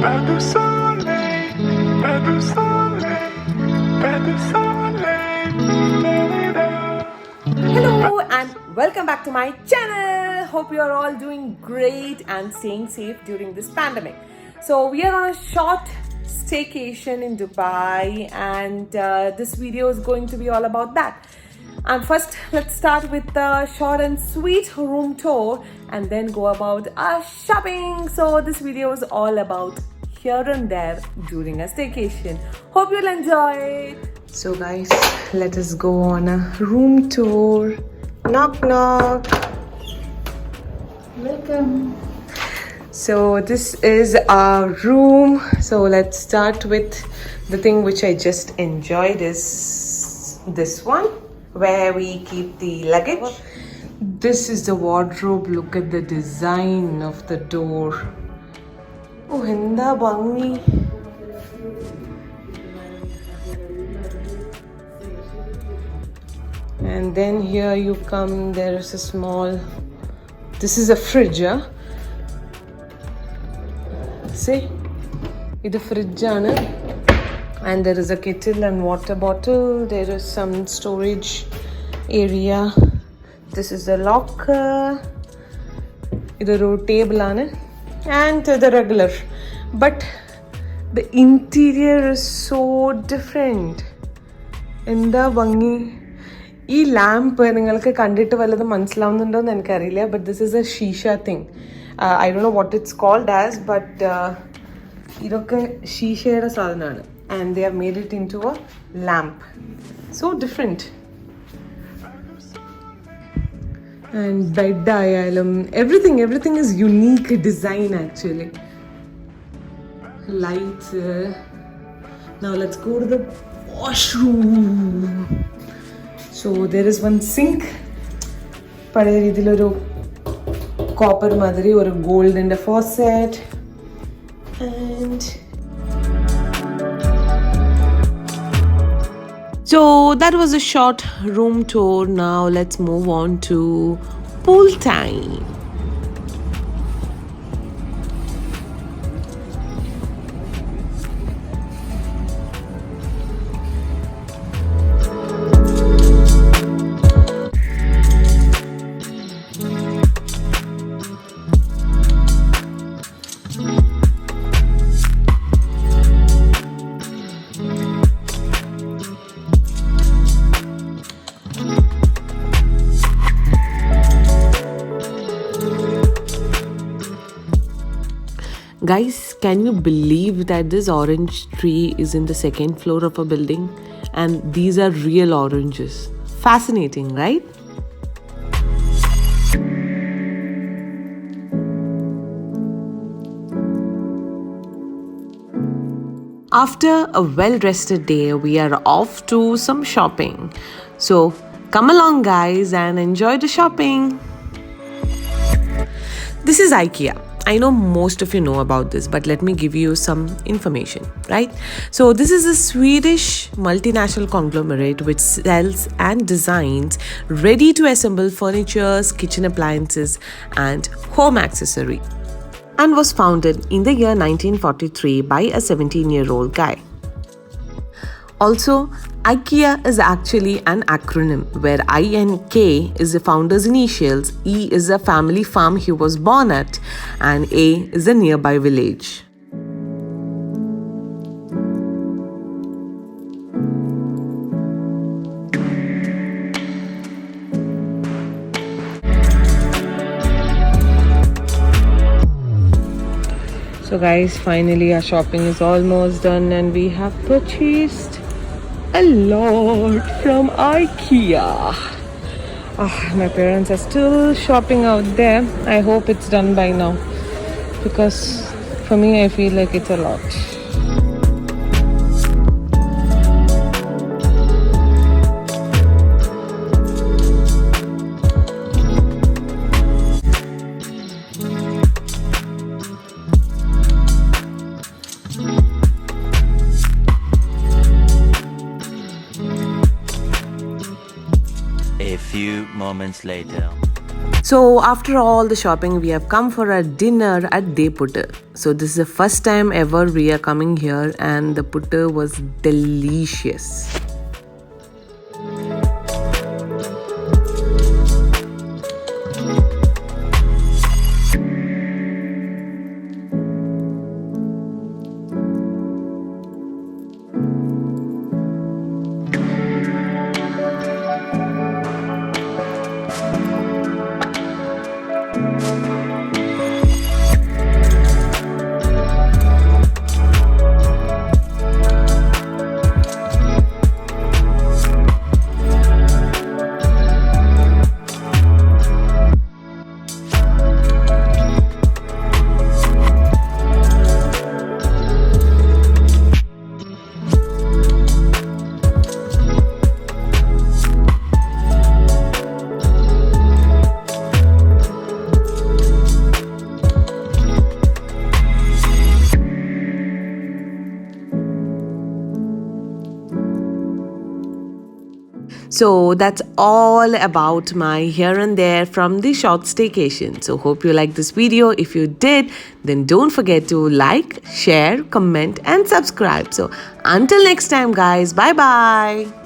Pas de soleil, pas de soleil, pas de soleil. Hello and welcome back to my channel. Hope you are all doing great and staying safe during this pandemic. So we are on a short staycation in Dubai, and this video is going to be all about that. And first, let's start with the short and sweet room tour and then go about our shopping. So this video is all about here and there during a staycation. Hope you'll enjoy it. So guys, let us go on a room tour. Knock knock. Welcome. So this is our room. So let's start with the thing which I just enjoyed is this one, where we keep the luggage. This is the wardrobe. Look at the design of the door. Oh, hinda bangi. And then here you come, there is a small, this is a fridge, huh? See, it's a fridge, and there is a kettle and water bottle. There is some storage area. This is the locker. It's a table, and the regular. But the interior is so different. In the bangi. ഈ lamp നിങ്ങൾക്ക് കണ്ടിട്ട് വല്ലതും മനസ്സിലാവുന്നുണ്ടോ എന്ന് എനിക്കറിയില്ല, but this is a shisha thing. I don't know what it's called as, ബട്ട് ഇതൊക്കെ ഷീഷയുടെ സാധനമാണ്. And they have made it into a lamp. So different. And bed ആയാലും everything is unique design actually. Lights. Now let's go to the washroom. So there is one sink. പഴയ രീതിയിലൊരു copper മാതിരി ഒരു ഗോൾഡിൻ്റെ faucet. And so that was a short room tour. Now let's move on to pool time. Guys, can you believe that this orange tree is in the second floor of a building? And these are real oranges. Fascinating, right? After a well-rested day, we are off to some shopping. So, come along guys and enjoy the shopping. This is IKEA. I know most of you know about this, but let me give you some information, right? So this is a Swedish multinational conglomerate which sells and designs ready-to-assemble furniture, kitchen appliances, and home accessory, and was founded in the year 1943 by a 17-year-old guy. Also, IKEA is actually an acronym where I and K is the founder's initials, E is the family farm he was born at, and A is a nearby village. So guys, finally our shopping is almost done and we have purchased a lot from IKEA. My parents are still shopping out there. I hope it's done by now, because for me I feel like it's a lot. A few moments later. So after all the shopping, we have come for a dinner at De Putte. So this is the first time ever we are coming here, and the putte was delicious. So that's all about my here and there from the short staycation. So hope you liked this video. If you did, then don't forget to like, share, comment and subscribe. So until next time guys, bye bye.